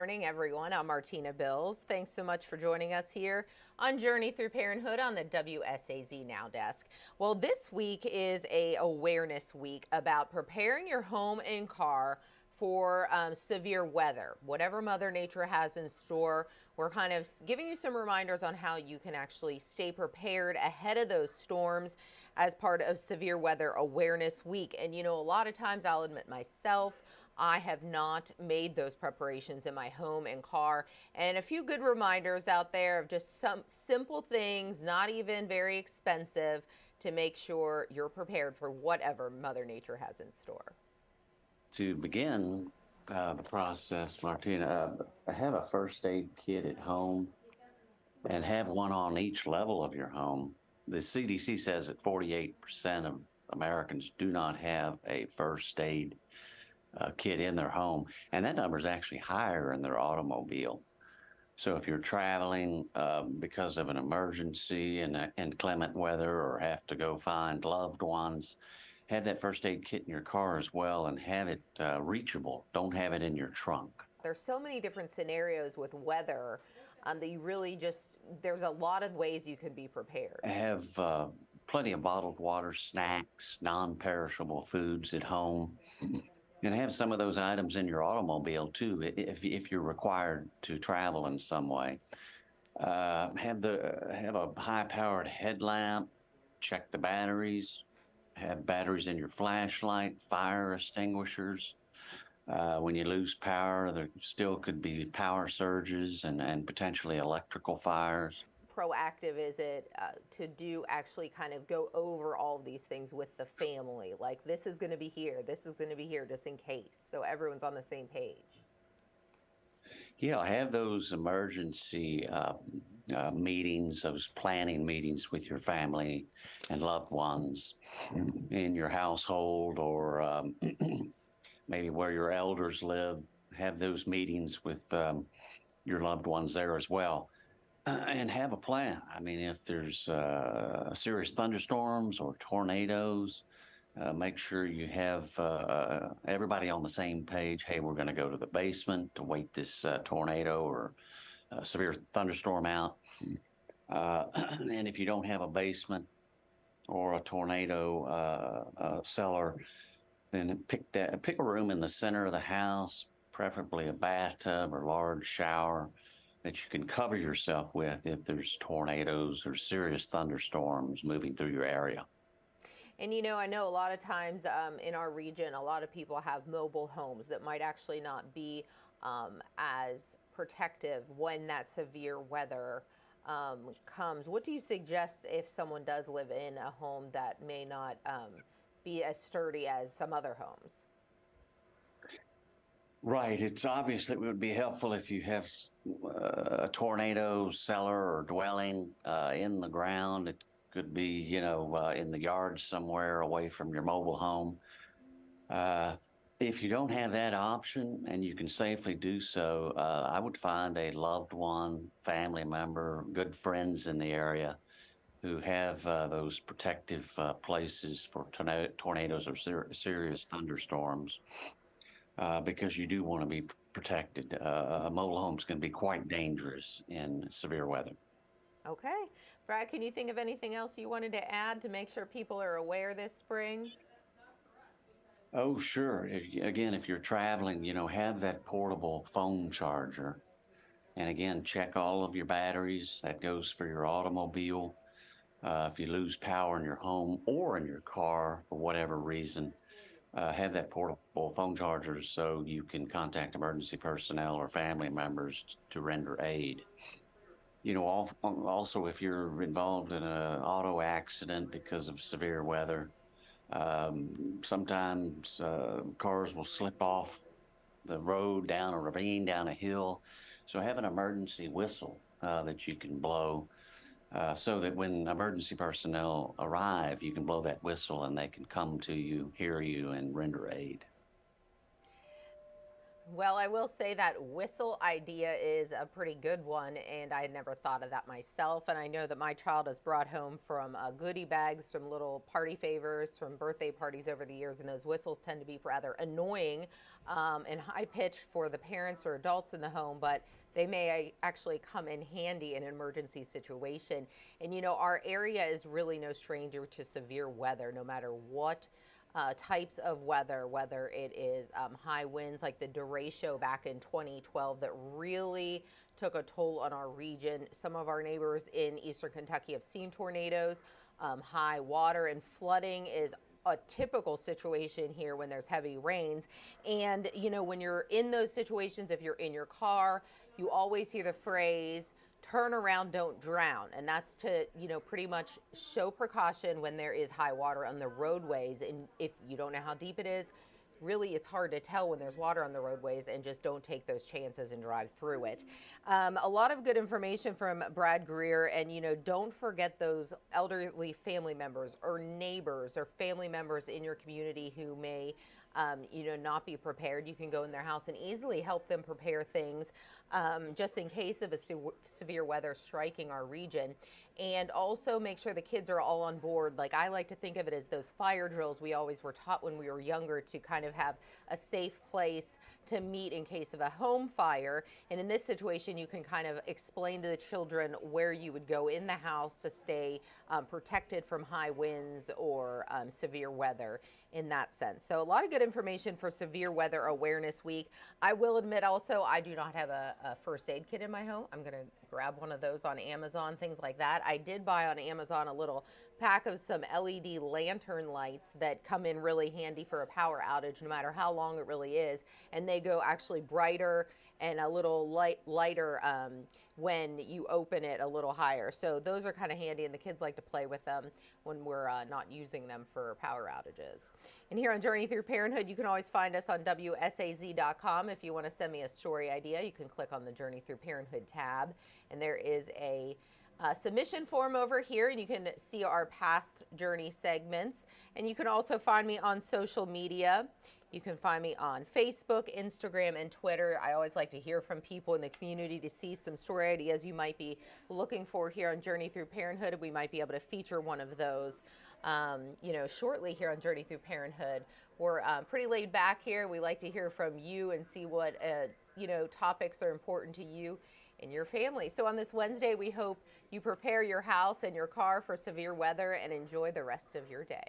Morning, everyone. I'm Martina Bills. Thanks so much for joining us here on Journey Through Parenthood on the WSAZ Now desk. Well, this week is a awareness week about preparing your home and car for severe weather. Whatever Mother Nature has in store, we're kind of giving you some reminders on how you can actually stay prepared ahead of those storms as part of Severe Weather Awareness Week. And a lot of times, I'll admit myself, I have not made those preparations in my home and car. And a few good reminders out there of just some simple things, not even very expensive, to make sure you're prepared for whatever Mother Nature has in store. To begin the process, Martina, have a first aid kit at home and have one on each level of your home. The CDC says that 48% of Americans do not have a first aid kit in their home, and that number is actually higher in their automobile. So if you're traveling because of an emergency and inclement weather or have to go find loved ones, have that first aid kit in your car as well and have it reachable. Don't have it in your trunk. There's so many different scenarios with weather that you really there's a lot of ways you can be prepared. Have plenty of bottled water, snacks, non-perishable foods at home. And have some of those items in your automobile too, if you're required to travel in some way. Have a high-powered headlamp. Check the batteries. Have batteries in your flashlight, fire extinguishers. When you lose power, there still could be power surges and potentially electrical fires. Proactive is it to actually kind of go over all of these things with the family? Like, this is going to be here, this is going to be here, just in case, so everyone's on the same page. Yeah, have those emergency meetings, those planning meetings with your family and loved ones in your household or maybe where your elders live. Have those meetings with your loved ones there as well. And have a plan. I mean, if there's serious thunderstorms or tornadoes, make sure you have everybody on the same page. Hey, we're going to go to the basement to wait this tornado or severe thunderstorm out. And if you don't have a basement or a tornado cellar, then pick a room in the center of the house, preferably a bathtub or large shower that you can cover yourself with if there's tornadoes or serious thunderstorms moving through your area. And I know a lot of times in our region, a lot of people have mobile homes that might actually not be as protective when that severe weather comes. What do you suggest if someone does live in a home that may not be as sturdy as some other homes? Right. It's obviously it would be helpful if you have a tornado cellar or dwelling in the ground. It could be, in the yard somewhere away from your mobile home. If you don't have that option and you can safely do so, I would find a loved one, family member, good friends in the area who have those protective places for tornadoes or serious thunderstorms. Because you do want to be protected. Mobile homes can be quite dangerous in severe weather. Okay. Brad, can you think of anything else you wanted to add to make sure people are aware this spring? Oh, sure. If you're traveling, have that portable phone charger. And again, check all of your batteries. That goes for your automobile. If you lose power in your home or in your car for whatever reason, have that portable phone charger so you can contact emergency personnel or family members to render aid. Also, if you're involved in an auto accident because of severe weather, sometimes cars will slip off the road, down a ravine, down a hill. So have an emergency whistle that you can blow so that when emergency personnel arrive, you can blow that whistle and they can come to you, hear you, and render aid. Well, I will say that whistle idea is a pretty good one, and I had never thought of that myself. And I know that my child has brought home from goodie bags, some little party favors from birthday parties over the years, and those whistles tend to be rather annoying and high pitched for the parents or adults in the home, but they may actually come in handy in an emergency situation. And our area is really no stranger to severe weather, no matter what types of weather, whether it is high winds like the derecho back in 2012 that really took a toll on our region. Some of our neighbors in eastern Kentucky have seen tornadoes. High water and flooding is a typical situation here when there's heavy rains. And, when you're in those situations, if you're in your car, you always hear the phrase, turn around, don't drown. And that's to, pretty much show precaution when there is high water on the roadways. And if you don't know how deep it is, really it's hard to tell when there's water on the roadways, and just don't take those chances and drive through it. A lot of good information from Brad Greer, and don't forget those elderly family members or neighbors or family members in your community who may not be prepared. You can go in their house and easily help them prepare things just in case of a severe weather striking our region. And also make sure the kids are all on board. Like, I like to think of it as those fire drills we always were taught when we were younger, to kind of have a safe place to meet in case of a home fire. And in this situation, you can kind of explain to the children where you would go in the house to stay protected from high winds or severe weather in that sense. So a lot of good information for Severe Weather Awareness Week. I will admit also, I do not have a first aid kit in my home. I'm going to grab one of those on Amazon, things like that. I did buy on Amazon a little pack of some LED lantern lights that come in really handy for a power outage, no matter how long it really is. And they go actually brighter and a little lighter when you open it a little higher. So those are kind of handy, and the kids like to play with them when we're not using them for power outages. And here on Journey Through Parenthood, you can always find us on WSAZ.com. If you want to send me a story idea, you can click on the Journey Through Parenthood tab, and there is a submission form over here, and you can see our past journey segments. And you can also find me on social media. You can find me on Facebook, Instagram, and Twitter. I always like to hear from people in the community to see some story ideas you might be looking for here on Journey Through Parenthood. We might be able to feature one of those, shortly here on Journey Through Parenthood. We're pretty laid back here. We like to hear from you and see what, topics are important to you and your family. So on this Wednesday, we hope you prepare your house and your car for severe weather and enjoy the rest of your day.